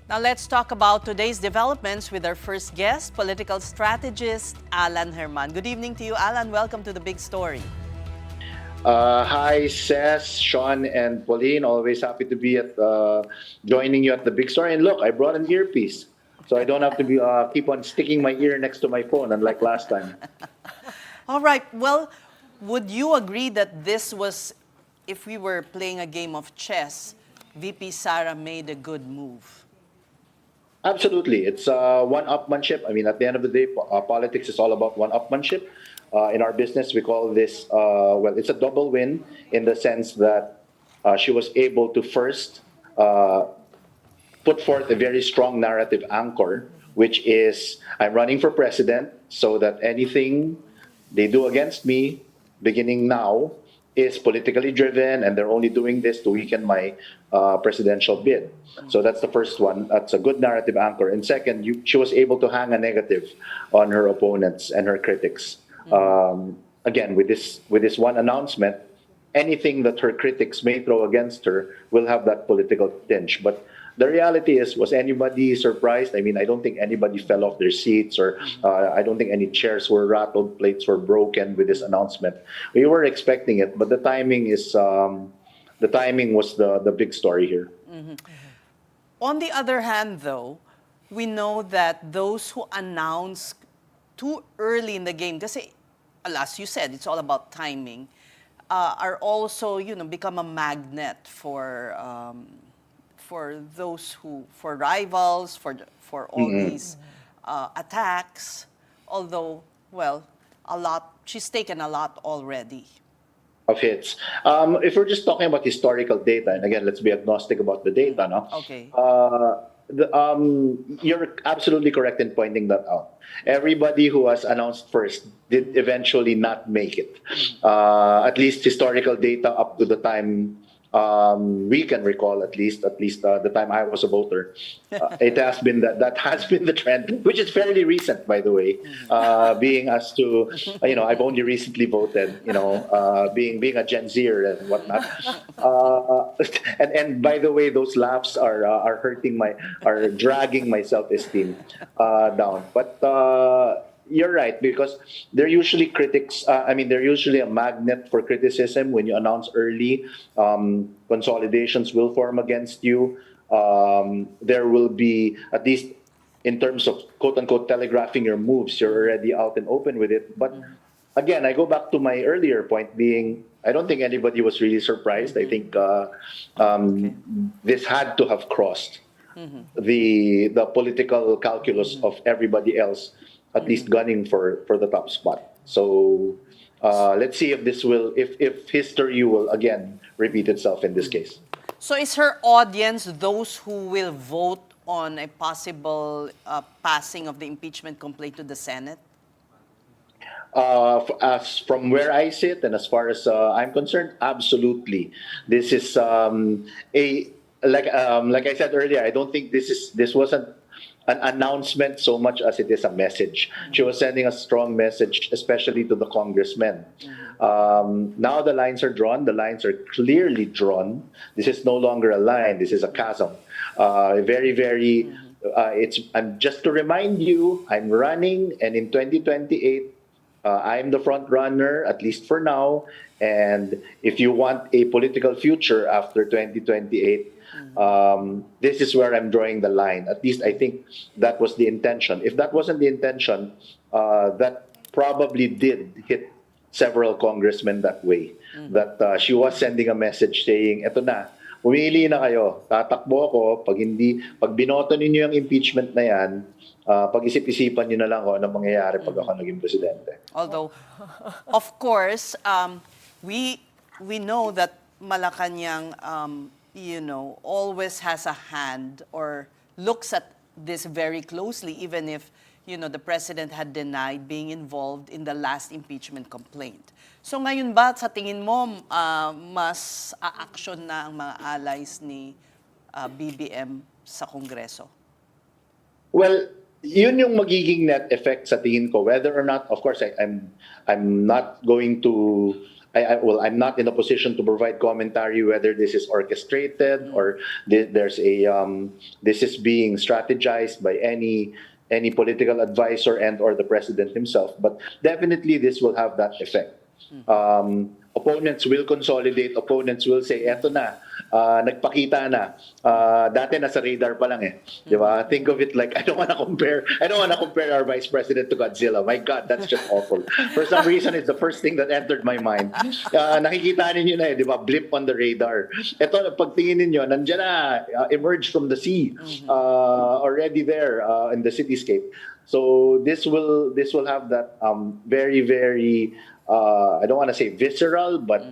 Now let's talk about today's developments with our first guest, political strategist Alan Herman. Good evening to you, Alan. Welcome to the big story. Hi, Seth, Sean, and Pauline. Always happy to be at joining you at the big story. And look, I brought an earpiece, so I don't have to be keep on sticking my ear next to my phone, unlike last time. All right. Well, would you agree that this was, if we were playing a game of chess, VP Sara made a good move? Absolutely, it's one-upmanship. I mean, at the end of the day, politics is all about one-upmanship. In our business, we call this well, it's a double win in the sense that she was able to first put forth a very strong narrative anchor, which is I'm running for president, so that anything they do against me, beginning now, is politically driven, and they're only doing this to weaken my presidential bid. So that's the first one. That's a good narrative anchor. And second, she was able to hang a negative on her opponents and her critics. Again, with this one announcement, anything that her critics may throw against her will have that political tinge. But the reality is, was anybody surprised? I mean, I don't think anybody fell off their seats, or I don't think any chairs were rattled, plates were broken with this announcement. We were expecting it, but the timing was the big story here. On the other hand, though, we know that those who announce too early in the game, kasi, as you said, it's all about timing, are also, become a magnet for those for rivals, for all these attacks. Although, well, she's taken a lot already. Of hits. If we're just talking about historical data, and again, let's be agnostic about the data, no? Okay. You're absolutely correct in pointing that out. Everybody who was announced first did eventually not make it. At least historical data up to the time we can recall, at least the time I was a voter. It has been that has been the trend, which is fairly recent, by the way. Being as to, I've only recently voted. Being a Gen Zer and whatnot. And by the way, those laughs are dragging my self-esteem down. But you're right, because they're usually critics. They're usually a magnet for criticism when you announce early. Consolidations will form against you. There will be, at least in terms of quote unquote telegraphing your moves, you're already out and open with it. But again, I go back to my earlier point being, I don't think anybody was really surprised. I think this had to have crossed the political calculus of everybody else, at least gunning for the top spot. So let's see if history will again repeat itself in this case. So is her audience those who will vote on a possible passing of the impeachment complaint to the Senate? As from where I sit and as far as I'm concerned, absolutely. This is like I said earlier. I don't think this wasn't an announcement so much as it is a message. She was sending a strong message, especially to the congressmen. Now the lines are drawn. The lines are clearly drawn. This is no longer a line. This is a chasm. Very, very. I'm just to remind you. I'm running, and in 2028. I'm the front runner, at least for now. And if you want a political future after 2028, this is where I'm drawing the line. At least I think that was the intention. If that wasn't the intention, that probably did hit several congressmen that way. That she was sending a message saying, eto na, pumili na kayo, tatakbo ako, pag binoto ninyo yung impeachment na yan, pag-isip-isipan nyo na lang kung anong mangyayari pag ako naging presidente. Although, of course, we know that Malacanang, always has a hand or looks at this very closely, even if, the president had denied being involved in the last impeachment complaint. So ngayon ba, sa tingin mo, mas a-action na ang mga allies ni BBM sa Kongreso? Well, yun yung magiging net effect sa tingin ko. Whether or not, of course, I'm not going to well, I'm not in a position to provide commentary whether this is orchestrated or there's a this is being strategized by any political advisor and or the president himself. But definitely, this will have that effect. Opponents will consolidate. Opponents will say, "Eto na, nagpakita na. Dati nasa radar pa lang eh." Di ba? Think of it like I don't want to compare. I don't want to compare our vice president to Godzilla. My God, that's just awful. For some reason, it's the first thing that entered my mind. Nakikita ninyo na eh, di ba? Blip on the radar. Ito, pagtingin ninyo, nandiyan na, emerged from the sea, already there in the cityscape. So this will have that very, very. I don't want to say visceral, but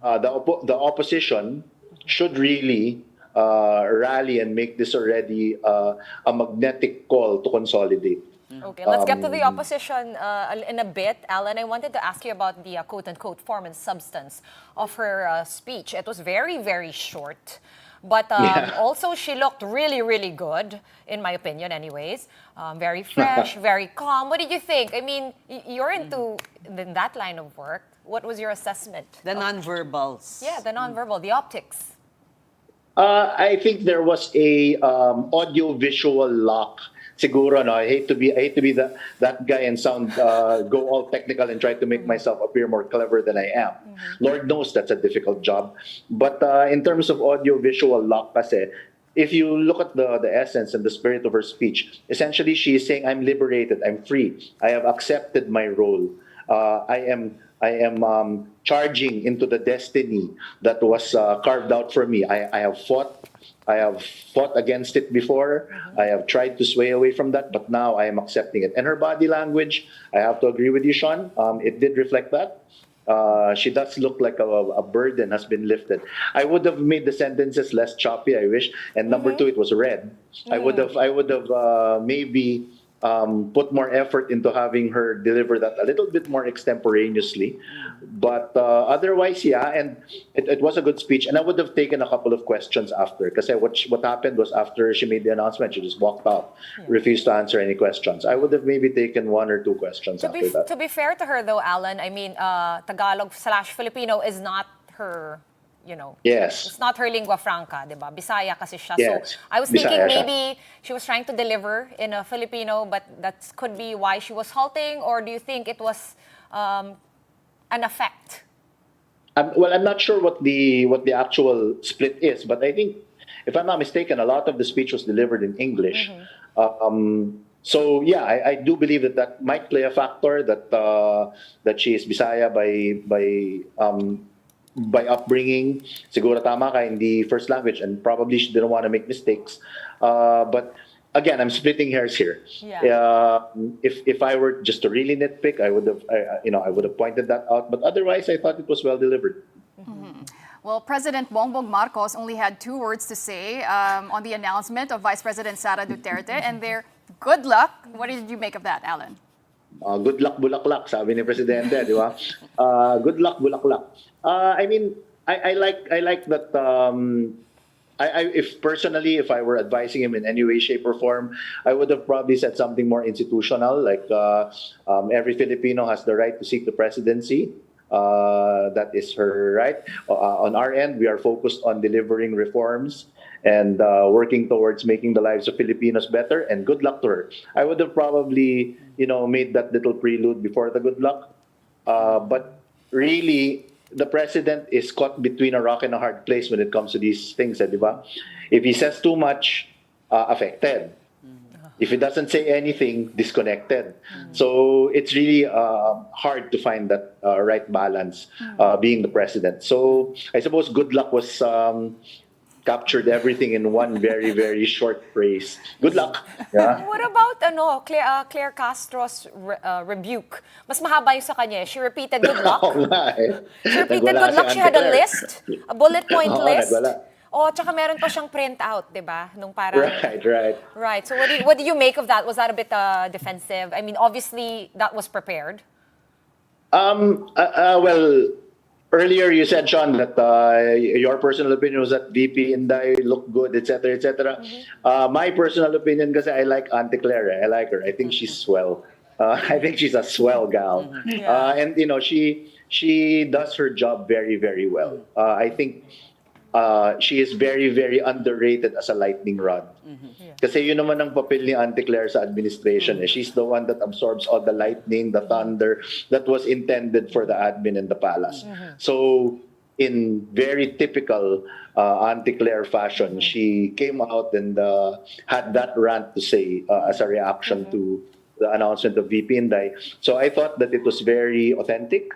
the opposition should really rally and make this already a magnetic call to consolidate. Okay, let's get to the opposition in a bit. Alan, I wanted to ask you about the quote-unquote form and substance of her speech. It was very, very short. But also, she looked really, really good, in my opinion anyways. Very fresh, very calm. What did you think? I mean, you're into that line of work. What was your assessment? The nonverbals. Yeah, the nonverbal, the optics. I think there was a audio-visual lock. Siguro, no, I hate to be that guy and go all technical and try to make myself appear more clever than I am. Lord knows that's a difficult job. But in terms of audio-visual lock, kasi, if you look at the essence and the spirit of her speech, essentially she is saying, "I'm liberated, I'm free, I have accepted my role. I am charging into the destiny that was carved out for me. I have fought against it before. I have tried to sway away from that, but now I am accepting it." And her body language, I have to agree with you, Sean. It did reflect that. She does look like a burden has been lifted. I would have made the sentences less choppy, I wish. And number two, it was red. I would have maybe put more effort into having her deliver that a little bit more extemporaneously. But otherwise, yeah, and it was a good speech. And I would have taken a couple of questions after. Because what happened was after she made the announcement, she just walked out, refused to answer any questions. I would have maybe taken one or two questions after that. To be fair to her though, Alan, I mean, Tagalog/Filipino is not her, Yes. It's not her lingua franca, di ba? Bisaya kasi siya. Yes. So I was thinking Bisaya siya. maybe she was trying to deliver in a Filipino, but that could be why she was halting, or do you think it was an effect? Well, I'm not sure what the actual split is, but I think, if I'm not mistaken, a lot of the speech was delivered in English. So yeah, I do believe that might play a factor, that she is Bisaya by upbringing. Siguro tama ka in the first language, and probably she didn't want to make mistakes. But again, I'm splitting hairs here. Yeah. If I were just to really nitpick, I would have pointed that out. But otherwise, I thought it was well delivered. Well, President Bongbong Marcos only had 2 words to say on the announcement of Vice President Sara Duterte, and their good luck. What did you make of that, Alan? Good luck, bulaklak, sabi ni Presidente, di ba? Good luck, bulaklak. I mean, I like that. If I were advising him in any way, shape, or form, I would have probably said something more institutional, like every Filipino has the right to seek the presidency. That is her right. On our end, we are focused on delivering reforms and working towards making the lives of Filipinos better. And good luck to her. I would have probably, made that little prelude before the good luck. But really, the president is caught between a rock and a hard place when it comes to these things, di ba? If he says too much, affected. If he doesn't say anything, disconnected. So it's really hard to find that right balance being the president. So I suppose good luck was captured everything in one very, very short phrase. Good luck. Yeah. What about Claire Castro's rebuke? Mas mahaba yung sa kanya. She repeated good luck. She repeated good luck. She had a list, a bullet point list. Nagwala. Oh, tsaka meron pa siyang print out, 'di ba? Nung parang Right. Right. So what do you make of that? Was that a bit defensive? I mean, obviously that was prepared. Well, earlier you said, Sean, that your personal opinion was that VP Inday looked good, etc., etc. My personal opinion, kasi I like Auntie Claire. I like her. I think she's swell. I think she's a swell gal. Yeah. And she does her job very, very well. I think she is very, very underrated as a lightning rod. Kasi yun naman ang papel ni Auntie Claire sa administration. She's the one that absorbs all the lightning, the thunder that was intended for the admin and the palace. So in very typical Auntie Claire fashion, she came out and had that rant to say as a reaction to the announcement of VP Inday. So I thought that it was very authentic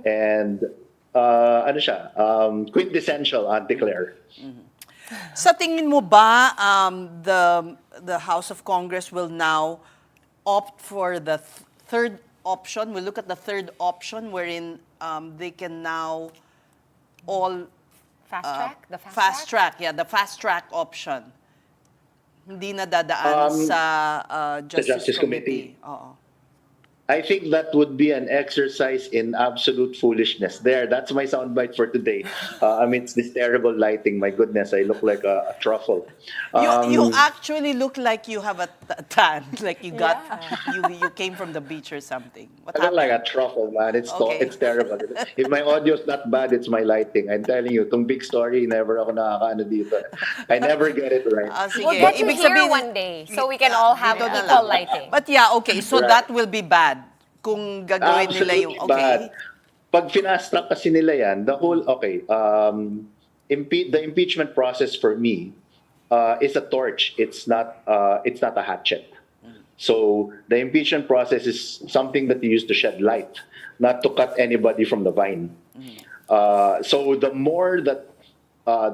and ano siya, quintessential Auntie Claire. Sa tingin mo ba the House of Congress will now opt for the third option? We'll look at the third option wherein they can now all Fast track? The fast track, yeah, the fast track option. Hindi na dadaan sa Justice Committee. Oo. I think that would be an exercise in absolute foolishness. There, that's my soundbite for today. Amidst this terrible lighting, my goodness, I look like a truffle. You actually look like you have a tan, like you got you came from the beach or something. What I look like happened? a truffle, man. Okay. It's terrible. If my audio's not bad, it's my lighting. I'm telling you, itong big story, never ako nakakaano dito. I never get it right. Sige. We'll get you Ibig here sabihin- one day so we can all have Dito na equal lang. lighting. But yeah, okay. So Right. that will be bad kung gagawin nila yung Absolutely okay. bad. Pag finast track kasi nila yan, the whole, the impeachment process for me is a torch. It's not a hatchet. So the impeachment process is something that you use to shed light, not to cut anybody from the vine. So the more that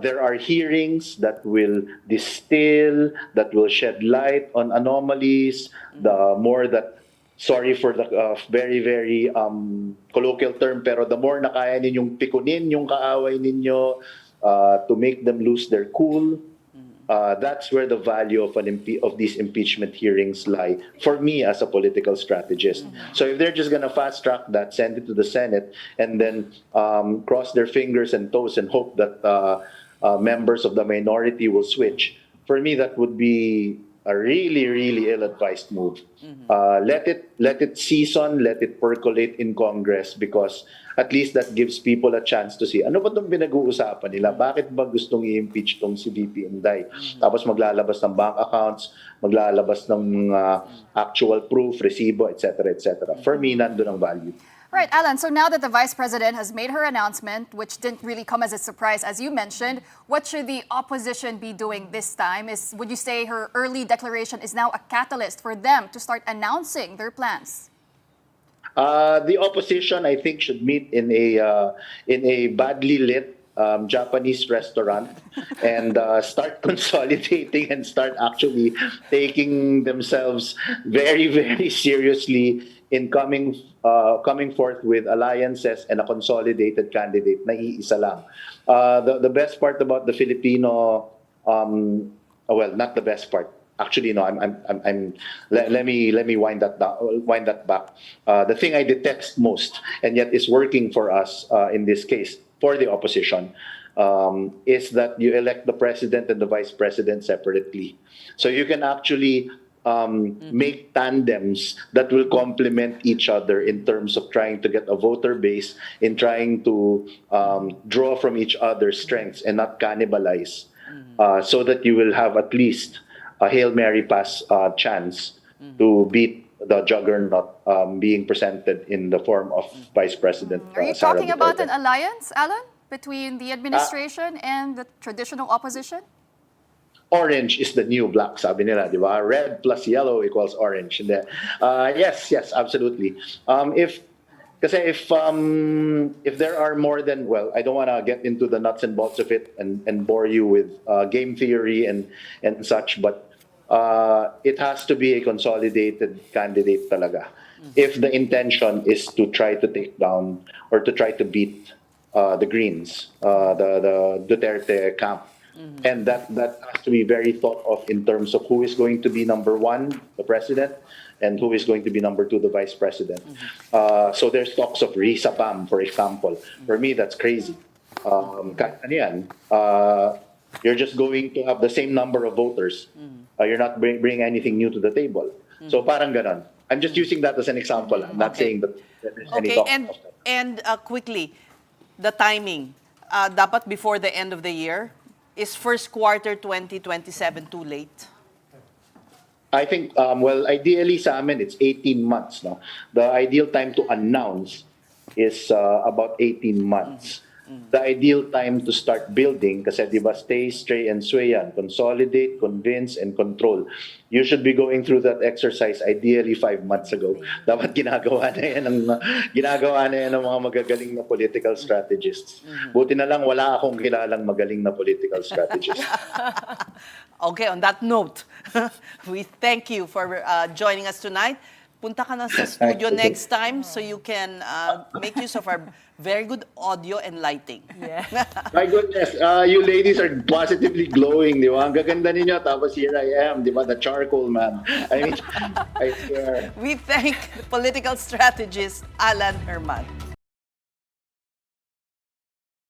there are hearings that will distill, that will shed light on anomalies, the more that, sorry for the very, very colloquial term, pero the more na kaya ninyong pikunin yung kaaway ninyo to make them lose their cool, that's where the value of of these impeachment hearings lie for me as a political strategist. So if they're just gonna fast track that, send it to the Senate, and then cross their fingers and toes and hope that members of the minority will switch, for me that would be a really, really ill-advised move. Let it season, let it percolate in Congress, because at least that gives people a chance to see, ano ba itong pinag-uusapan nila? Bakit ba gustong i-impeach tong si VP Inday? Tapos maglalabas ng bank accounts, maglalabas ng actual proof, resibo, etc., etc. For me, nandun ang value. Right, Alan, so now that the Vice President has made her announcement, which didn't really come as a surprise, as you mentioned, what should the opposition be doing this time? Would you say her early declaration is now a catalyst for them to start announcing their plans? The opposition, I think, should meet in a badly lit Japanese restaurant and start consolidating and start actually taking themselves very, very seriously in coming forth with alliances and a consolidated candidate na iisa lang. The best part about the Filipino, well, not the best part. Actually, no. Let me wind that back. The thing I detest most, and yet is working for us in this case for the opposition, is that you elect the president and the vice president separately. So you can actually make tandems that will complement each other in terms of trying to get a voter base, in trying to draw from each other's strengths and not cannibalize, so that you will have at least a Hail Mary pass chance to beat the juggernaut being presented in the form of Vice President Are you Sara talking about Duterte. an alliance, Alan, between the administration and the traditional opposition? Orange is the new black, sabi nila, di ba? Red plus yellow equals orange. Hindi. Yes, absolutely. If there are more than, well, I don't want to get into the nuts and bolts of it and bore you with game theory and such, but it has to be a consolidated candidate talaga. If the intention is to try to take down or to try to beat the Greens, the Duterte camp. And that has to be very thought of in terms of who is going to be number one, the president, and who is going to be number two, the vice president. So there's talks of Risabam, for example. For me, that's crazy. Kahit ano yan, you're just going to have the same number of voters. You're not bring anything new to the table. So parang ganon. I'm just using that as an example. I'm not Okay. saying that there's any Okay, talk and of that. quickly, the timing. Dapat before the end of the year. Is first quarter 2027 too late? I think, well, ideally sa amin, it's 18 months. No? The ideal time to announce is about 18 months. The ideal time to start building, kasi di ba, stay and sway yan, consolidate, convince, and control. You should be going through that exercise ideally 5 months ago. Dapat ginagawa na yan ng mga magagaling na political strategists. Buti na lang wala akong kilalang magaling na political strategist. Okay, on that note, we thank you for joining us tonight. Punta ka na sa studio Thank you. next time so you can make use of our very good audio and lighting. Yeah. My goodness, you ladies are positively glowing, di ba? Ang gaganda ninyo, tapos here I am, di ba? The charcoal man. I mean, I swear. We thank political strategist Alan Herman.